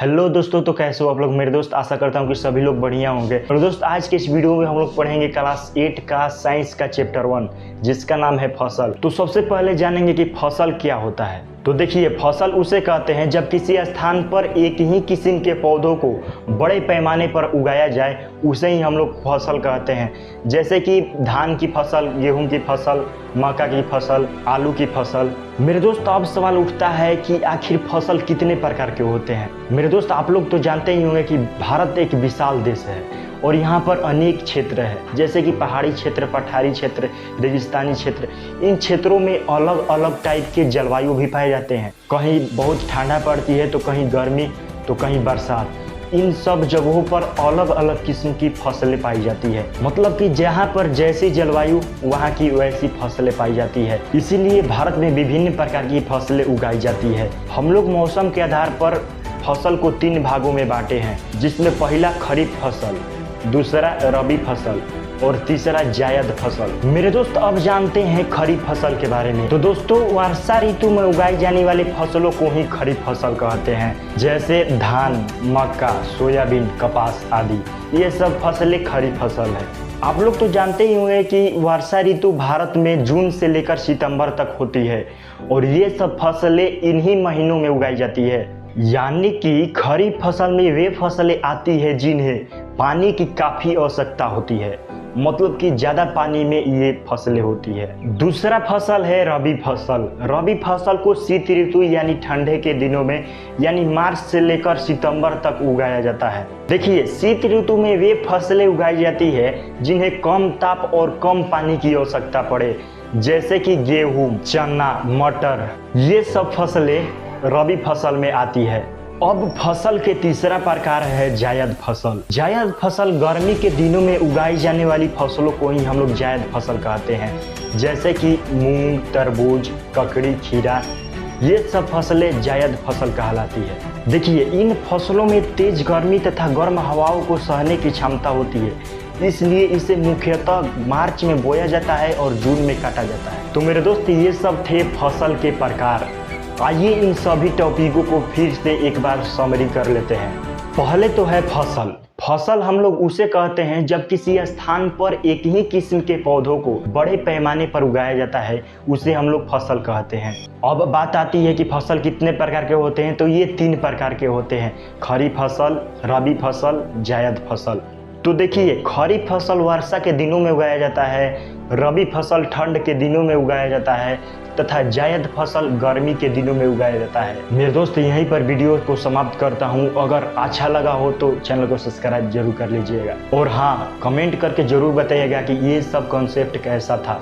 Hello दोस्तों, तो कैसे हो आप लोग। मेरे दोस्त आशा करता हूँ कि सभी लोग बढ़िया होंगे। और दोस्त आज के इस वीडियो में हम लोग पढ़ेंगे क्लास 8 का साइंस का चैप्टर 1 जिसका नाम है फसल। तो सबसे पहले जानेंगे कि फसल क्या होता है। तो देखिए, फसल उसे कहते हैं जब किसी स्थान पर एक ही किस्म के पौधों को बड़े पैमाने पर उगाया जाए, उसे ही हम लोग फसल कहते हैं। जैसे कि धान की फसल, गेहूं की फसल, मक्का की फसल, आलू की फसल। मेरे दोस्त अब सवाल उठता है कि आखिर फसल कितने प्रकार के होते हैं। मेरे दोस्त आप लोग तो जानते ही होंगे कि भारत एक विशाल देश है और यहाँ पर अनेक क्षेत्र है, जैसे कि पहाड़ी क्षेत्र, पठारी क्षेत्र, रेगिस्तानी क्षेत्र। इन क्षेत्रों में अलग अलग टाइप के जलवायु भी पाए जाते हैं। कहीं बहुत ठंडा पड़ती है तो कहीं गर्मी तो कहीं बरसात। इन सब जगहों पर अलग अलग किस्म की फसलें पाई जाती है। मतलब कि जहाँ पर जैसी जलवायु वहाँ की वैसी फसलें पाई जाती है। इसीलिए भारत में विभिन्न प्रकार की फसलें उगाई जाती है। हम लोग मौसम के आधार पर फसल को 3 भागों में बांटे हैं, जिसमें पहला खरीफ फसल, दूसरा रबी फसल और तीसरा जायद फसल। मेरे दोस्त अब जानते हैं खरीफ फसल के बारे में। तो दोस्तों, वर्षा ऋतु में उगाई जाने वाली फसलों को ही खरीफ फसल कहते हैं, जैसे धान, मक्का, सोयाबीन, कपास आदि। ये सब फसलें खरीफ फसल है। आप लोग तो जानते ही होंगे कि वर्षा ऋतु भारत में जून से लेकर सितंबर तक होती है और ये सब फसलें इन्हीं महीनों में उगाई जाती है। यानी कि खरीफ फसल में वे फसलें आती है जिन्हें पानी की काफ़ी आवश्यकता होती है। मतलब कि ज़्यादा पानी में ये फसलें होती है। दूसरा फसल है रबी फसल। रबी फसल को शीत ऋतु यानी ठंडे के दिनों में यानी मार्च से लेकर सितंबर तक उगाया जाता है। देखिए, शीत ऋतु में वे फसलें उगाई जाती है जिन्हें कम ताप और कम पानी की आवश्यकता पड़े, जैसे कि गेहूँ, चना, मटर। ये सब फसलें रबी फसल में आती है। अब फसल के तीसरा प्रकार है जायद फसल। जायद फसल गर्मी के दिनों में उगाई जाने वाली फसलों को ही हम लोग जायद फसल कहते हैं, जैसे कि मूंग, तरबूज, ककड़ी, खीरा। ये सब फसलें जायद फसल कहलाती है। देखिए, इन फसलों में तेज गर्मी तथा गर्म हवाओं को सहने की क्षमता होती है, इसलिए इसे मुख्यतः मार्च में बोया जाता है और जून में काटा जाता है। तो मेरे दोस्त, ये सब थे फसल के प्रकार। आइए इन सभी टॉपिकों को फिर से एक बार समरी कर लेते हैं। पहले तो है फसल। फसल हम लोग उसे कहते हैं जब किसी स्थान पर एक ही किस्म के पौधों को बड़े पैमाने पर उगाया जाता है, उसे हम लोग फसल कहते हैं। अब बात आती है कि फसल कितने प्रकार के होते हैं। तो ये 3 प्रकार के होते हैं, खरीफ फसल, रबी फसल, जायद फसल। तो देखिए, खरीफ फसल वर्षा के दिनों में उगाया जाता है, रबी फसल ठंड के दिनों में उगाया जाता है तथा जायद फसल गर्मी के दिनों में उगाया जाता है। मेरे दोस्त, यहीं पर वीडियो को समाप्त करता हूं। अगर अच्छा लगा हो तो चैनल को सब्सक्राइब जरूर कर लीजिएगा और हाँ, कमेंट करके जरूर बताइएगा कि ये सब कॉन्सेप्ट कैसा था।